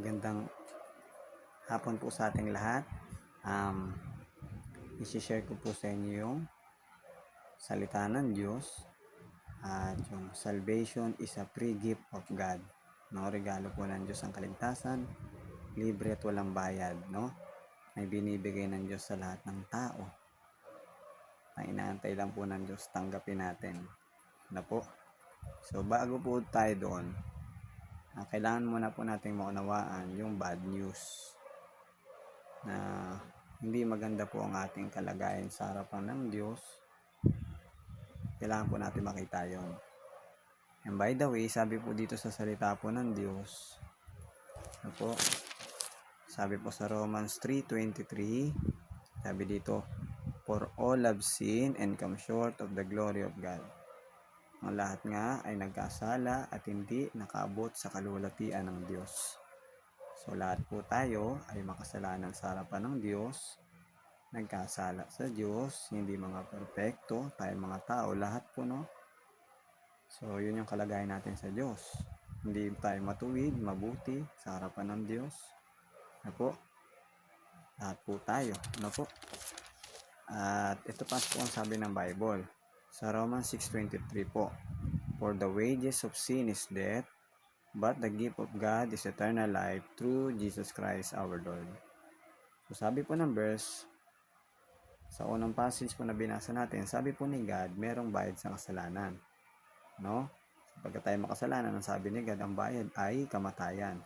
Magandang hapon po sa ating lahat. I-share ko po sa inyo yung salita ng Diyos at yung salvation is a free gift of God. No, regalo po ng Diyos ang kaligtasan, libre at walang bayad, no? May binibigay ng Diyos sa lahat ng tao. Ang inaantay lang po ng Diyos, tanggapin natin. Na po. So bago po tayo doon, kailangan muna po nating maunawaan yung bad news na hindi maganda po ang ating kalagayan sa harapan ng Diyos. Kailangan po natin makita yon. And by the way, sabi po dito sa salita po ng Diyos, po, sabi po sa Romans 3:23, sabi dito, for all have sinned and come short of the glory of God. Ang lahat nga ay nagkasala at hindi nakaabot sa kalulatian ng Diyos. So lahat po tayo ay makasalanan sa harapan ng Diyos, nagkasala sa Diyos, hindi mga perpekto, tayo mga tao, lahat po, no? So yun yung kalagayan natin sa Diyos. Hindi tayo matuwid, mabuti sa harapan ng Diyos. Ano po? Lahat po tayo, ano po? At ito pa po ang sabi ng Bible sa Romans 6:23 po, for the wages of sin is death, but the gift of God is eternal life through Jesus Christ our Lord. So sabi po ng verse, sa unang passage po na binasa natin, sabi po ni God, merong bayad sa kasalanan. No? Pagka tayo makasalanan, ang sabi ni God, ang bayad ay kamatayan.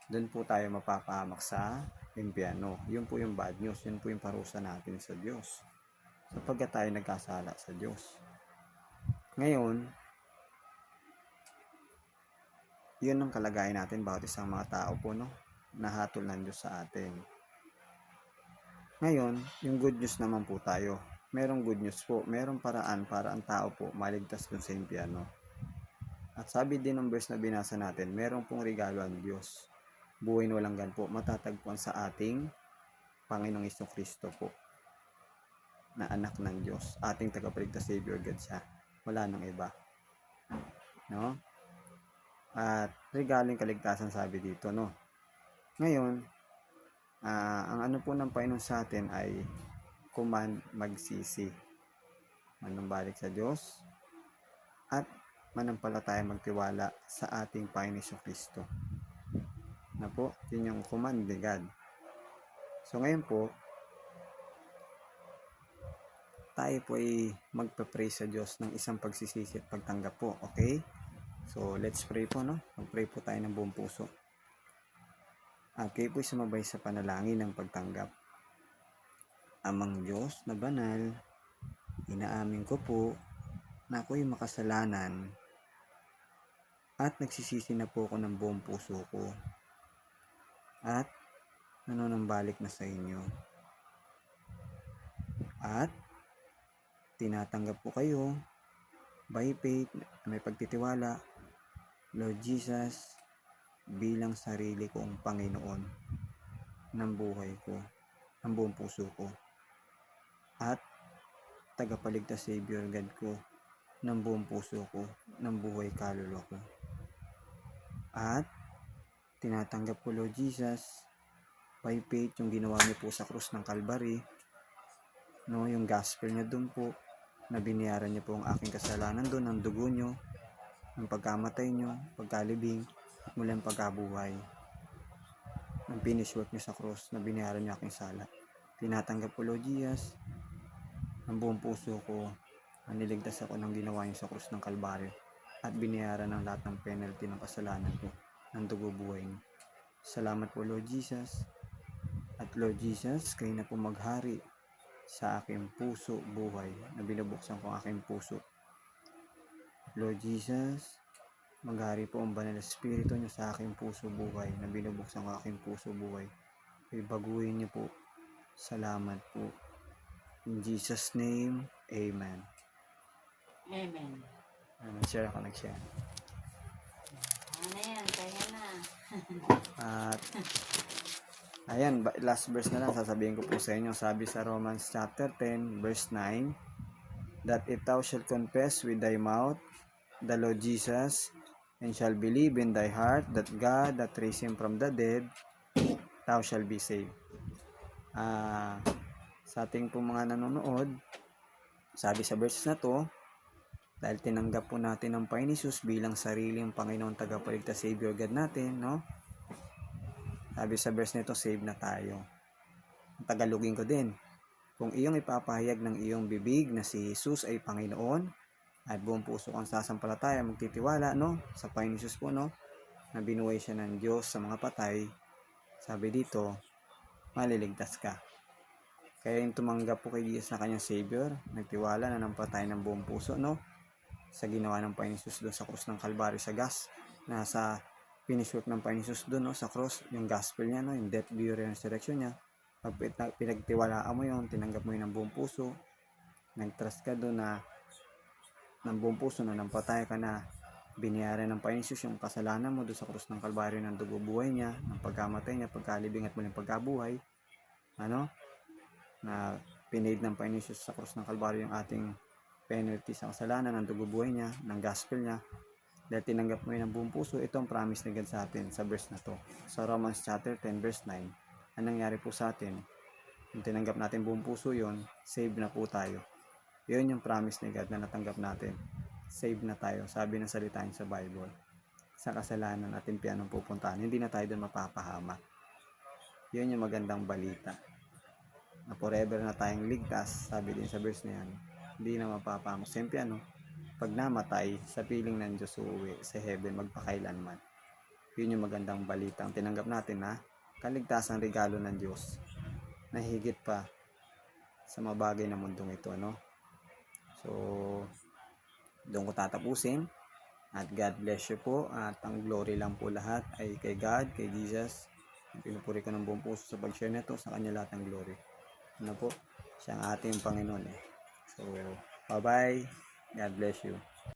Doon po tayo mapapahamak sa impyerno. Yun po yung bad news, yun po yung parusa natin sa Diyos. So pagka tayo nagkasala sa Diyos. Ngayon, yun ang kalagayan natin bawat isang mga tao po, no? Nahatol ng Diyos sa atin. Ngayon, yung good news naman po tayo. Merong good news po. Merong paraan para ang tao po maligtas dun sa impyerno. At sabi din ng verse na binasa natin, merong pong regalo ang Diyos. Buhay na walang gan po. Matatagpuan sa ating Panginoong Jesucristo po. Na anak ng Diyos. Ating tagapagligtas Savior God siya. Wala nang iba. No? At regalo yung kaligtasan sabi dito, no? Ngayon, ang ano po ng Panginoon sa atin ay magsisi, manumbalik sa Diyos, at manampalataya magtiwala sa ating Panginoon Jesucristo. Na po, yun yung command ni God. So ngayon po, tayo po ay magpa-pray sa Diyos ng isang pagsisisi at pagtanggap po, okay? So let's pray po, no? Mag-pray po tayo ng buong puso. At kayo po sumabay sa panalangin ng pagtanggap. Amang Diyos na banal, inaamin ko po na ako'y makasalanan at nagsisisi na po ako ng buong puso ko at nanunambalik na sa inyo. At tinatanggap ko kayo by faith na may pagtitiwala, Lord Jesus, bilang sarili kong Panginoon ng buhay ko, ng buong puso ko, at tagapagligtas Savior God ko ng buong puso ko, ng buhay kaluluwa ko. At tinatanggap ko, Lord Jesus, by faith yung ginawa niyo po sa krus ng Calvary, no, yung gospel niya doon po, na binayaran niyo po ang aking kasalanan doon, ang dugo niyo, ang pagkamatay niyo, pagkalibing, at muli ang pagkabuhay. Ang finish work niyo sa cross na binayaran niyo aking sala. Tinatanggap ko, Lord Jesus, ang buong puso ko, na niligtas ako ng ginawa niyo sa cross ng Kalbaryo at binayaran ng lahat ng penalty ng kasalanan ko ng dugo buhay niyo. Salamat po, Lord Jesus. At Lord Jesus, kayo na po maghari sa aking puso buhay, na binubuksan ko ang aking puso. Lord Jesus, maghari po ang banal na espiritu niyo sa aking puso buhay, na binubuksan ko aking puso buhay. Ibaguhin niyo po. Salamat po. In Jesus' name, Amen. Amen. Nag-share ako, nag-share. Ano yan? Kaya na. At ayan, last verse na lang sasabihin ko po sa inyo. Sabi sa Romans chapter 10 verse 9, that if thou shalt confess with thy mouth the Lord Jesus, and shall believe in thy heart that God that raised him from the dead, thou shall be saved. Sa ating po mga nanonood, sabi sa verses na to, dahil tinanggap po natin ang Panginoon Jesus bilang sariling Panginoon tagapagligtas Savior God natin, no? Sabi sa verse nito, save na tayo. Ang Tagalogin ko din, kung iyong ipapahayag ng iyong bibig na si Jesus ay Panginoon, at buong puso kang sasampalataya, magtitiwala, no? Sa Panginoon Jesus po, no? Na binuhay siya ng Diyos sa mga patay, sabi dito, maliligtas ka. Kaya yung tumanggap po kay Jesus na kanyang Savior, nagtiwala na nampatay ng buong puso, no? Sa ginawa ng Panginoon Jesus doon sa krus ng Kalbaryo, sa nasa finish work ng Panginoon Jesus doon, no? Sa cross, yung gospel niya, no? Yung death, burial, and resurrection niya. Pag pinagtiwalaan mo yun, tinanggap mo yun ng buong puso, nag-trust ka doon na ng buong puso na nampatay ka na, biniyaran ng Panginoon Jesus yung kasalanan mo doon sa krus ng Kalbaryo ng dugo buhay niya, ng pagkamatay niya, pagkalibing at muling pagkabuhay, ano? Na pinaid ng Panginoon Jesus sa krus ng Kalbaryo yung ating penalty sa kasalanan, ng dugo buhay niya, ng gospel niya. Dahil tinanggap mo yun ng buong puso, ito ang promise ni God sa atin sa verse na to. Sa Romans chapter 10 verse 9, anong nangyari po sa atin? Kung tinanggap natin buong puso yun, save na po tayo. Yun yung promise ni God na natanggap natin. Save na tayo. Sabi ng salita niya sa Bible. Sa kasalanan at impianong pupuntahan, hindi na tayo doon mapapahamak. Yun yung magandang balita. Na forever na tayong ligtas, sabi din sa verse na yan, hindi na mapapahamak. Sa impiano, pag namatay, sa piling ng Diyos uuwi sa heaven magpakailanman. Yun yung magandang balita. Ang tinanggap natin na kaligtasang regalo ng Diyos na higit pa sa mabagay na mundong ito, no? So, doon ko tatapusin. At God bless you po. At ang glory lang po lahat ay kay God, kay Jesus. Pinupuri ko ng buong puso sa pag-share nito. Sa kanya lahat ng glory. Ano po? Siya ang ating Panginoon eh. So, bye-bye. God bless you.